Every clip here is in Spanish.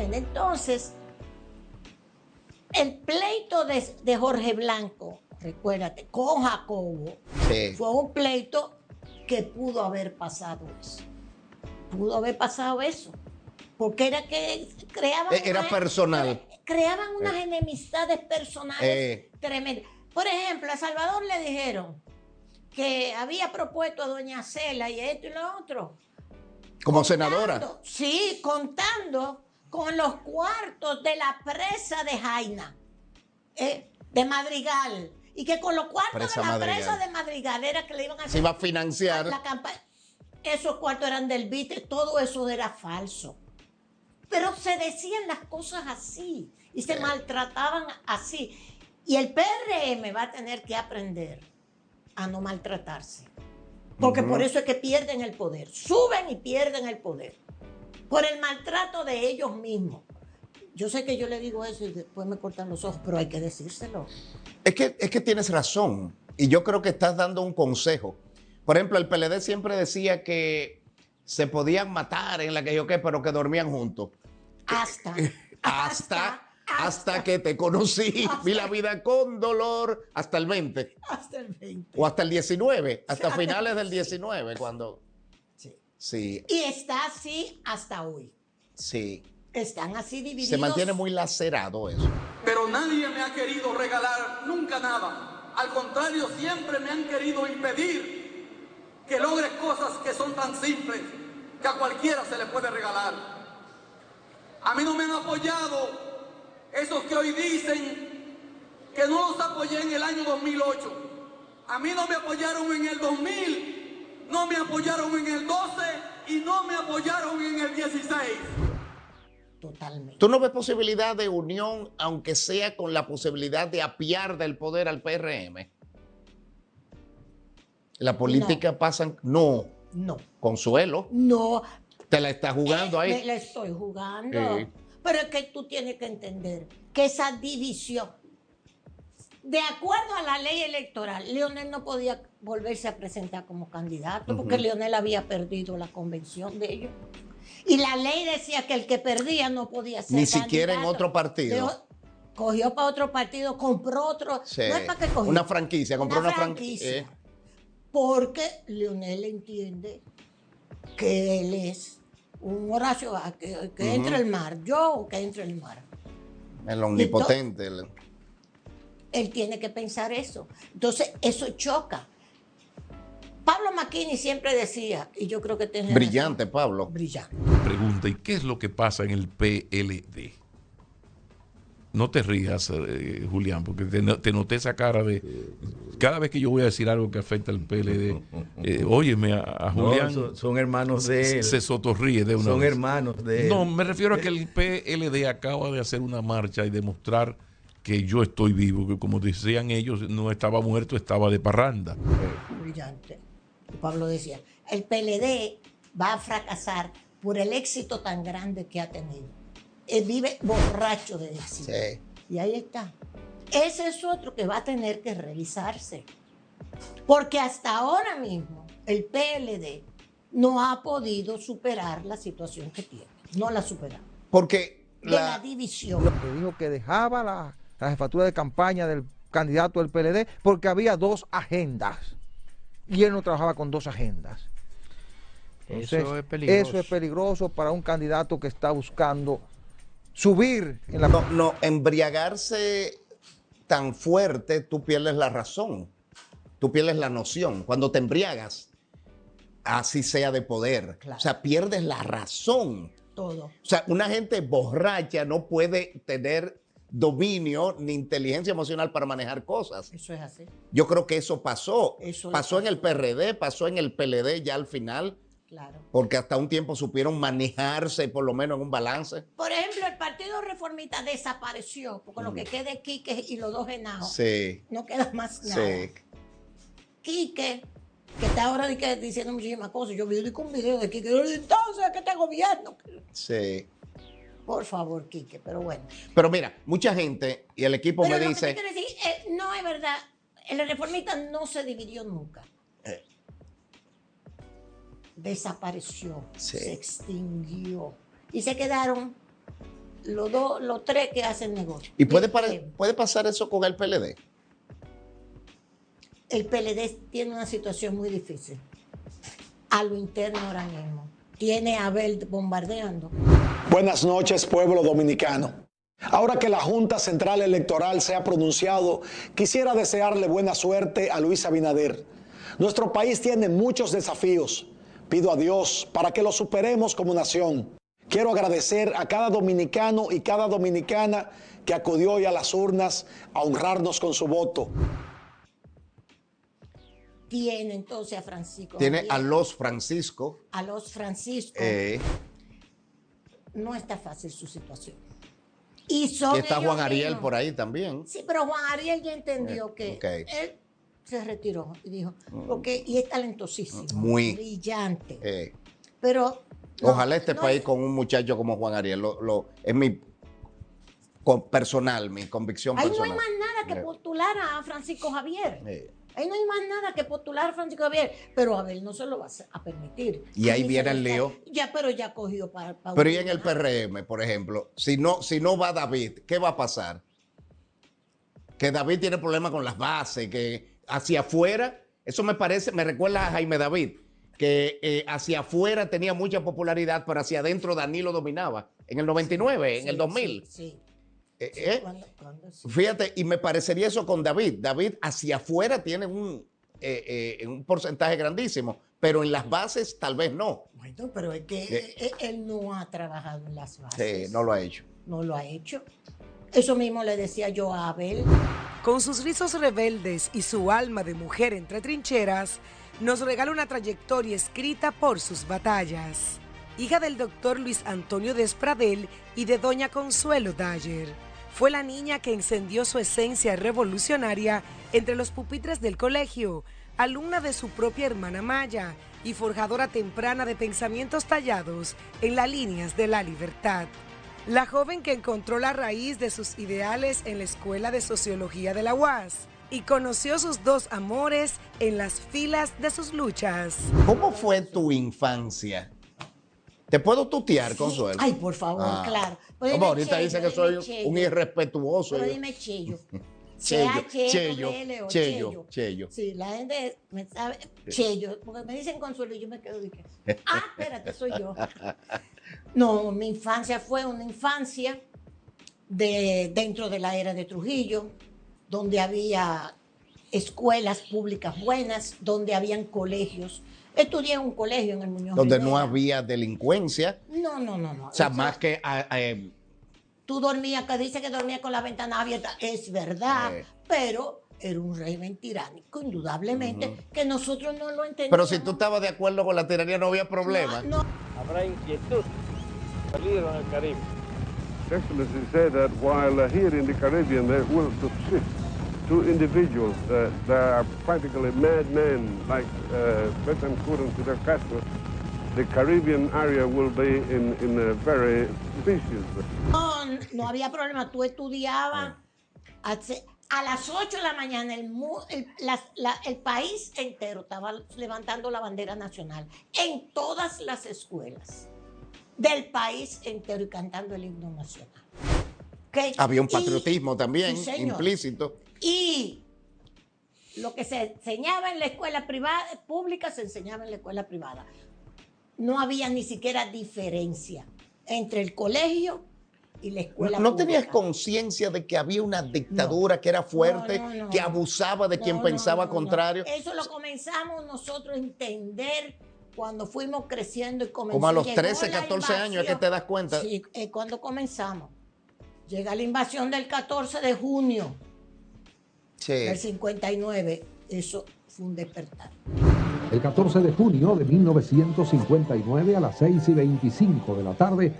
entiendes? Entonces, el pleito de Jorge Blanco, recuérdate, con Jacobo, Sí. fue un pleito que pudo haber pasado eso. Pudo haber pasado eso. Porque era que creaban... Era personal. Creaban unas enemistades personales tremendas. Por ejemplo, a Salvador le dijeron que había propuesto a doña Cela y esto y lo otro. Como senadora. Sí, contando con los cuartos de la presa de Jaina, de Madrigal. Y que con los cuartos Presa de la Madrigal. presa de Madrigal era que le iban a hacer... Se iba a financiar. La campaña. Esos cuartos eran del Vite, todo eso era falso. Pero se decían las cosas así y se maltrataban así. Y el PRM va a tener que aprender a no maltratarse. Porque por eso es que pierden el poder. Suben y pierden el poder. Por el maltrato de ellos mismos. Yo sé que yo le digo eso y después me cortan los ojos, pero hay que decírselo. Es que tienes razón. Y yo creo que estás dando un consejo. Por ejemplo, el PLD siempre decía que se podían matar en la que yo qué, pero que dormían juntos. Hasta que te conocí. Vi la vida con dolor hasta el 20. Hasta el 20. O hasta el 19. Hasta finales del 19, cuando... Sí. Sí. Y está así hasta hoy. Sí. Están así divididos. Se mantiene muy lacerado eso. Pero nadie me ha querido regalar nunca nada. Al contrario, siempre me han querido impedir que logre cosas que son tan simples que a cualquiera se le puede regalar. A mí no me han apoyado esos que hoy dicen que no los apoyé en el año 2008. A mí no me apoyaron en el 2000, no me apoyaron en el 12 y no me apoyaron en el 16. Totalmente. ¿Tú no ves posibilidad de unión, aunque sea con la posibilidad de apiar del poder al PRM? La política pasan... No. Consuelo. No. Te la estás jugando ahí. Me la estoy jugando. Sí. Pero es que tú tienes que entender que esa división, de acuerdo a la ley electoral, Leonel no podía volverse a presentar como candidato porque Leonel había perdido la convención de ellos. Y la ley decía que el que perdía no podía ser Ni candidato. siquiera en otro partido. Cogió para otro partido, compró otro. Sí. No es para que cogió. Una franquicia, compró una franquicia. Porque Leonel entiende que él es un Horacio, que entre el mar, yo o que entre el mar. El omnipotente. Él tiene que pensar eso. Entonces, eso choca. Pablo Macchini siempre decía, y yo creo que tiene Brillante, razón, Pablo. brillante. Pregunta, ¿y qué es lo que pasa en el PLD? No te rías, Julián, porque te noté esa cara de... Cada vez que yo voy a decir algo que afecta al PLD, óyeme, a Julián... No, son hermanos de él. Se sotorríe de una Son vez. hermanos de él. No, me refiero a que el PLD acaba de hacer una marcha y demostrar que yo estoy vivo, que como decían ellos, no estaba muerto, estaba de parranda. Brillante. Y Pablo decía, el PLD va a fracasar por el éxito tan grande que ha tenido. Él vive borracho de éxito. Sí. Y ahí está. Ese es otro que va a tener que revisarse. Porque hasta ahora mismo el PLD no ha podido superar la situación que tiene. No la ha superado. Porque De la división. Que dijo que dejaba la jefatura de campaña del candidato del PLD porque había dos agendas. Y él no trabajaba con dos agendas. Entonces, eso es peligroso. Eso es peligroso para un candidato que está buscando subir en la... No, embriagarse tan fuerte, tú pierdes la razón. Tú pierdes la noción. Cuando te embriagas, así sea de poder. Claro. O sea, pierdes la razón. Todo. O sea, una gente borracha no puede tener dominio ni inteligencia emocional para manejar cosas. Eso es así. Yo creo que eso pasó. Eso pasó en el PRD, pasó en el PLD ya al final, Claro. porque hasta un tiempo supieron manejarse por lo menos en un balance. Por ejemplo, el Partido Reformista desapareció, porque lo que queda es Quique y los dos Henao. Sí. No queda más nada. Sí. Quique, que está ahora diciendo muchísimas cosas. Yo vi un video de Quique. Entonces, ¿qué está gobierno? Sí. Por favor, Quique, pero bueno. Pero mira, mucha gente y el equipo Pero me lo dice... que te quiero decir, no es verdad. El Reformista no se dividió nunca. Desapareció, Sí. se extinguió. Y se quedaron los tres que hacen negocio. ¿Y puede pasar eso con el PLD? El PLD tiene una situación muy difícil. A lo interno ahora mismo. Tiene a Abel bombardeando. Buenas noches, pueblo dominicano. Ahora que la Junta Central Electoral se ha pronunciado, quisiera desearle buena suerte a Luis Abinader. Nuestro país tiene muchos desafíos. Pido a Dios para que los superemos como nación. Quiero agradecer a cada dominicano y cada dominicana que acudió hoy a las urnas a honrarnos con su voto. Tiene entonces a Francisco. Tiene Javier, a los Francisco. a los Francisco. No está fácil su situación. Y son está ellos Juan Ariel mismos. por ahí también. Sí, pero Juan Ariel ya entendió que ok. él se retiró y dijo, y es talentosísimo, Muy. brillante. Pero no, Ojalá este no país es- con un muchacho como Juan Ariel. Es mi personal, mi convicción Ahí no personal. hay más nada que postular a Francisco Javier. Eh. Ahí no hay más nada que postular a Francisco Javier. Pero Abel no se lo va a permitir. Y ahí Ni viene se el lo está- lío. Ya, pero ya cogió para Pero y en el PRM, por ejemplo, si no va David, ¿qué va a pasar? Que David tiene problemas con las bases, que hacia afuera, eso me recuerda a Jaime David, que hacia afuera tenía mucha popularidad, pero hacia adentro Danilo dominaba. En el 99, en el 2000. Sí. ¿Cuándo? Sí. Fíjate, y me parecería eso con David. David hacia afuera tiene un porcentaje grandísimo, pero en las bases tal vez no. Bueno, pero es que él no ha trabajado en las bases. Sí, no lo ha hecho. No lo ha hecho. Eso mismo le decía yo a Abel. Con sus rizos rebeldes y su alma de mujer entre trincheras, nos regala una trayectoria escrita por sus batallas. Hija del doctor Luis Antonio Despradel y de doña Consuelo Dyer, fue la niña que encendió su esencia revolucionaria entre los pupitres del colegio, alumna de su propia hermana Maya y forjadora temprana de pensamientos tallados en las líneas de la libertad. La joven que encontró la raíz de sus ideales en la Escuela de Sociología de la UAS y conoció sus dos amores en las filas de sus luchas. ¿Cómo fue tu infancia? ¿Te puedo tutear, Consuelo? Ay, por favor, claro. Pero Como dime ahorita Cheyo, dice que dime soy Cheyo. un irrespetuoso. Pero yo. dime Cheyo. Cheyo. Cheyo. Sí, la gente me sabe Cheyo, porque me dicen Consuelo y yo me quedo de que, espérate, soy yo. No, mi infancia fue una infancia dentro de la era de Trujillo, donde había escuelas públicas buenas, donde habían colegios. Estudié en un colegio en el Muñoz Donde Rivera. no había delincuencia. No. O sea, Eso- más que... Tú dormías, que dice que dormía con la ventana abierta, es verdad, pero era un régimen tiránico, indudablemente, que nosotros no lo entendíamos. pero si tú estabas de acuerdo con la tiranía, no había problema. No, Habrá inquietud, peligro en el Caribe. Excellency said that while here in the Caribbean there will subsist two individuals that are practically madmen like Betancourt and Fidel Castro, the Caribbean area will be in a very species. no había problema. Tú estudiabas a las 8 de la mañana, el país entero estaba levantando la bandera nacional en todas las escuelas del país entero y cantando el himno nacional. ¿Okay? Había un patriotismo también sí, señor. implícito. Y lo que se enseñaba en la escuela privada, pública, se enseñaba en la escuela privada. No había ni siquiera diferencia entre el colegio y la escuela ¿No pública. tenías conciencia de que había una dictadura que era fuerte, No, que abusaba de quien pensaba contrario? Eso lo comenzamos nosotros a entender cuando fuimos creciendo y comenzó. Como a los llegó 13, la 14 años es que invasión. te das cuenta. Sí, cuando comenzamos. Llega la invasión del 14 de junio del 59. Eso fue un despertar. El 14 de junio de 1959 a las 6:25 de la tarde,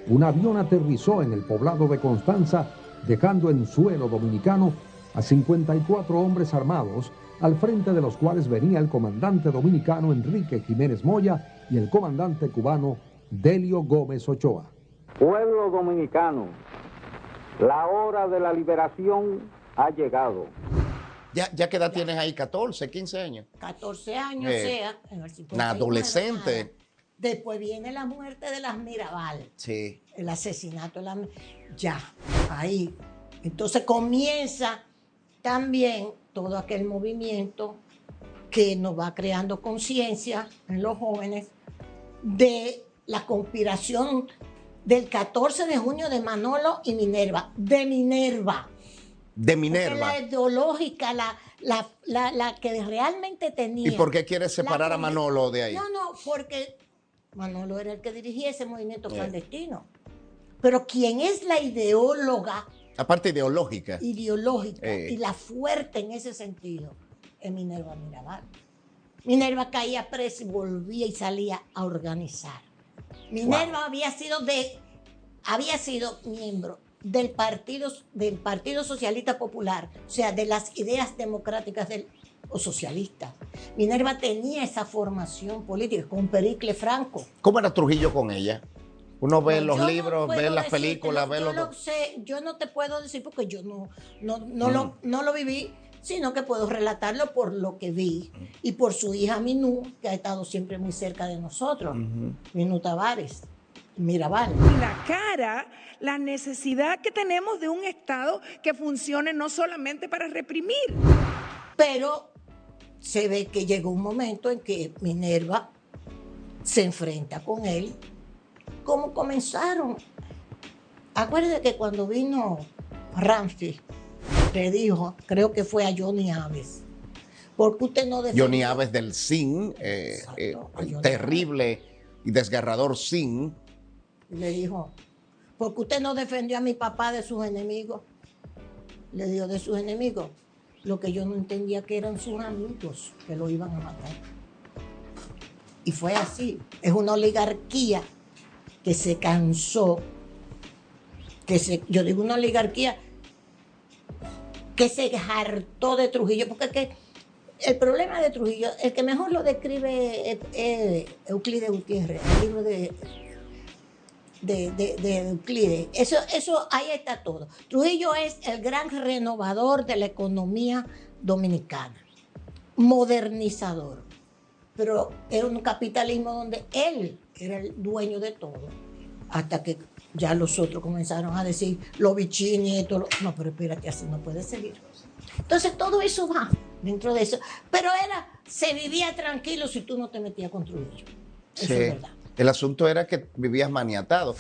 un avión aterrizó en el poblado de Constanza, dejando en suelo dominicano a 54 hombres armados, al frente de los cuales venía el comandante dominicano Enrique Jiménez Moya y el comandante cubano Delio Gómez Ochoa. Pueblo dominicano, la hora de la liberación ha llegado. ¿Ya qué edad tienes ahí? ¿14, 15 años? 14 años, o sea, en el 59. Una adolescente. Después viene la muerte de las Mirabal. Sí. El asesinato de las ya, ahí. Entonces comienza también todo aquel movimiento que nos va creando conciencia en los jóvenes de la conspiración del 14 de junio de Manolo y Minerva. De Minerva. De Porque Minerva. la ideológica, la que realmente tenía. ¿Y por qué quieres separar a Manolo de ahí? No, porque Manolo era el que dirigía ese movimiento clandestino. Pero quien es la ideóloga, La parte ideológica. y la fuerte en ese sentido, es Minerva Mirabal. Minerva caía presa y volvía y salía a organizar. Minerva había sido miembro del Partido Socialista Popular, o sea, de las ideas democráticas o socialistas. Minerva tenía esa formación política con Pericle Franco. ¿Cómo era Trujillo con ella? Uno ve los Yo libros, no ve puedo las decírtelo, películas, ve yo los... lo sé, yo no te puedo decir porque yo no lo viví, sino que puedo relatarlo por lo que vi y por su hija Minú, que ha estado siempre muy cerca de nosotros, Minú Tavares, Mirabal. La cara, la necesidad que tenemos de un Estado que funcione no solamente para reprimir. Pero se ve que llegó un momento en que Minerva se enfrenta con él. ¿Cómo comenzaron? Acuérdate que cuando vino Ramsey, le dijo, creo que fue a Johnny Aves, porque usted no defendió. Johnny Aves del CIN, terrible y desgarrador CIN. Le dijo, porque usted no defendió a mi papá de sus enemigos. Le dijo, de sus enemigos. Lo que yo no entendía que eran sus amigos que lo iban a matar. Y fue así. Es una oligarquía que se cansó, yo digo una oligarquía que se hartó de Trujillo, porque el problema de Trujillo, el que mejor lo describe es Euclides Gutiérrez, el libro de Euclides. Eso ahí está todo. Trujillo es el gran renovador de la economía dominicana, modernizador, pero era un capitalismo donde él era el dueño de todo, hasta que ya los otros comenzaron a decir, los bichini, no, pero espérate, así no puede seguir. Entonces todo eso va dentro de eso, pero se vivía tranquilo si tú no te metías con Trujillo. Eso es verdad. El asunto era que vivías maniatado.